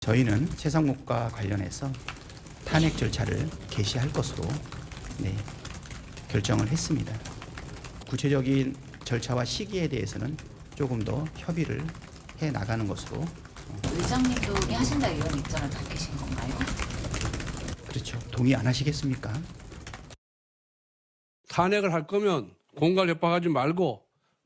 저희는 최상목과 관련해서 탄핵 절차를 개시할 것으로 결정을 했습니다. 구체적인 절차와 시기에 대해서는 조금 더 협의를 해 나가는 것으로. 의장님도 동의하신다 이런 입장을 밝히신 건가요? 그렇죠. 동의 안 하시겠습니까? 탄핵을 할 거면 공갈 협박하지 말고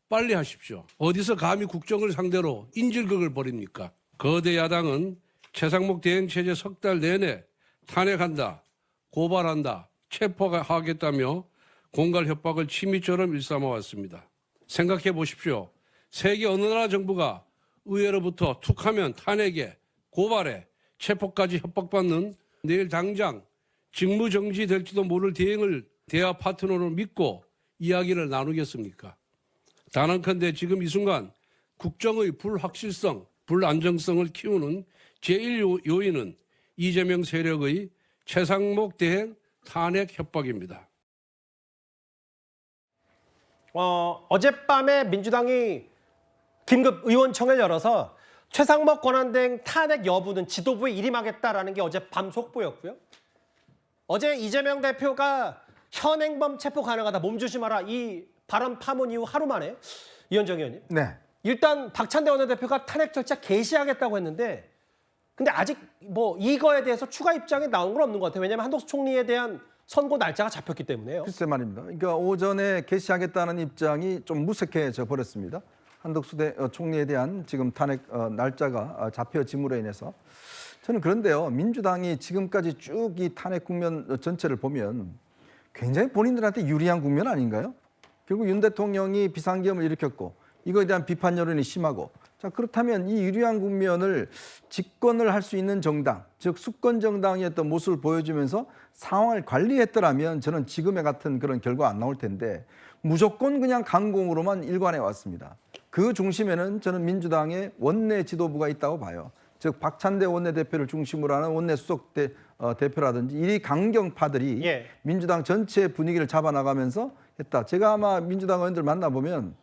빨리 하십시오. 어디서 감히 국정을 상대로 인질극을 벌입니까? 거대 야당은 최상목 대행체제 석 달 내내 탄핵한다, 고발한다, 체포하겠다며 공갈 협박을 취미처럼 일삼아 왔습니다. 생각해 보십시오. 세계 어느 나라 정부가 의회로부터 툭하면 탄핵에, 고발에, 체포까지 협박받는 내일 당장 직무정지 될지도 모를 대행을 대화 파트너로 믿고 이야기를 나누겠습니까? 단언컨대 지금 이 순간 국정의 불확실성, 불안정성을 키우는 제1요인은 이재명 세력의 최상목 대행 탄핵 협박입니다. 어젯밤에 민주당이 긴급 의원총회를 열어서 최상목 권한대행 탄핵 여부는 지도부에 일임하겠다라는 게 어젯밤 속보였고요. 어제 이재명 대표가 현행범 체포 가능하다, 몸조심하라 이 발언 파문 이후 하루 만에 이현정 의원님. 네. 일단 박찬대 원내대표가 탄핵 절차 개시하겠다고 했는데 근데 아직 뭐 이거에 대해서 추가 입장이 나온 건 없는 것 같아요. 왜냐하면 한덕수 총리에 대한 선고 날짜가 잡혔기 때문에요. 글쎄 말입니다. 그러니까 오전에 개시하겠다는 입장이 좀 무색해져 버렸습니다. 한덕수 총리에 대한 지금 탄핵 날짜가 잡혀짐으로 인해서 저는 그런데요. 민주당이 지금까지 쭉 이 탄핵 국면 전체를 보면 굉장히 본인들한테 유리한 국면 아닌가요? 결국 윤 대통령이 비상계엄을 일으켰고 이거에 대한 비판 여론이 심하고 자 그렇다면 이 유리한 국면을 집권을 할 수 있는 정당, 즉 수권 정당의 어떤 모습을 보여주면서 상황을 관리했더라면 저는 지금의 같은 그런 결과 안 나올 텐데 무조건 그냥 강공으로만 일관해 왔습니다. 그 중심에는 저는 민주당의 원내 지도부가 있다고 봐요. 즉 박찬대 원내대표를 중심으로 하는 원내 수석 대표라든지 이 강경파들이 민주당 전체 분위기를 잡아나가면서 했다. 제가 아마 민주당 의원들 만나보면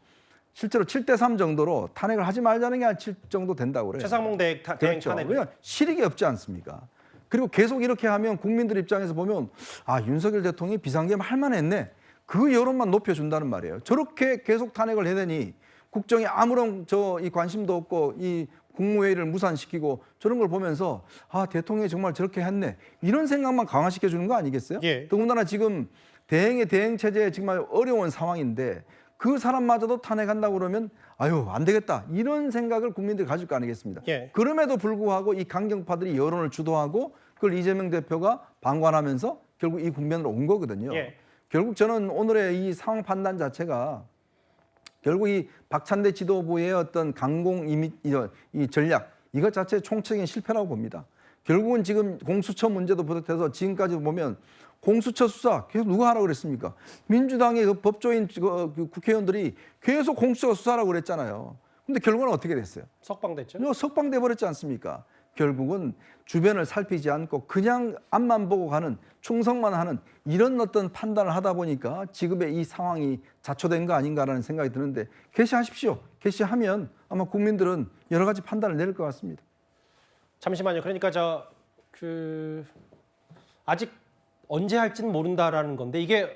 실제로 7대3 정도로 탄핵을 하지 말자는 게 한 7 정도 된다고 그래요. 최상목 대행 그렇죠. 탄핵. 왜냐하면 실익이 없지 않습니까? 그리고 계속 이렇게 하면 국민들 입장에서 보면 아 윤석열 대통령이 비상계엄 할 만했네. 그 여론만 높여준다는 말이에요. 저렇게 계속 탄핵을 해대니 국정에 아무런 이 관심도 없고 이 국무회의를 무산시키고 저런 걸 보면서 아 대통령이 정말 저렇게 했네. 이런 생각만 강화시켜 주는 거 아니겠어요? 더군다나 지금 대행의 대행 체제에 정말 어려운 상황인데 그 사람마저도 탄핵한다고 그러면 아유 안 되겠다 이런 생각을 국민들이 가질 거 아니겠습니까? 그럼에도 불구하고 이 강경파들이 여론을 주도하고 그걸 이재명 대표가 방관하면서 결국 이 국면으로 온 거거든요. 결국 저는 오늘의 이 상황 판단 자체가 결국 이 박찬대 지도부의 어떤 강공 이 전략 이것 자체 총체적인 실패라고 봅니다. 결국은 지금 공수처 문제도 비롯해서 지금까지 보면 공수처 수사 계속 누가 하라고 그랬습니까? 민주당의 그 법조인 그 국회의원들이 계속 공수처 수사라고 그랬잖아요. 근데 결과는 어떻게 됐어요? 석방됐죠. 석방돼 버렸지 않습니까? 결국은 주변을 살피지 않고 그냥 앞만 보고 가는 충성만 하는 이런 어떤 판단을 하다 보니까 지금의 이 상황이 자초된 거 아닌가라는 생각이 드는데 개시하십시오. 개시하면 아마 국민들은 여러 가지 판단을 내릴 것 같습니다. 잠시만요. 그러니까 아직 언제 할지는 모른다라는 건데 이게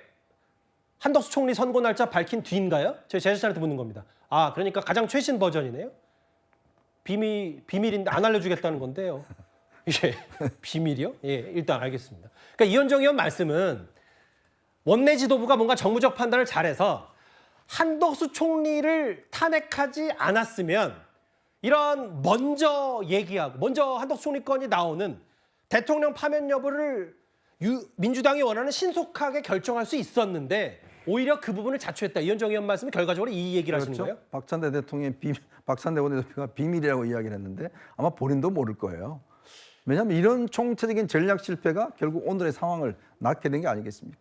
한덕수 총리 선고 날짜 밝힌 뒤인가요? 저희 제작진한테 묻는 겁니다. 아 그러니까 가장 최신 버전이네요. 비밀인데 안 알려주겠다는 건데요. 이게 비밀이요? 예, 일단 알겠습니다. 그러니까 이현정 의원 말씀은 원내 지도부가 뭔가 정무적 판단을 잘해서 한덕수 총리를 탄핵하지 않았으면 이런 먼저 얘기하고 먼저 한덕수 총리 건이 나오는 대통령 파면 여부를 민주당이 원하는 신속하게 결정할 수 있었는데 오히려 그 부분을 자초했다. 이현정 의원 말씀은 결과적으로 이 얘기를 하시는 거예요? 박찬대 박찬대 원내대표가 비밀이라고 이야기를 했는데 아마 본인도 모를 거예요. 왜냐하면 이런 총체적인 전략 실패가 결국 오늘의 상황을 낳게 된 게 아니겠습니까?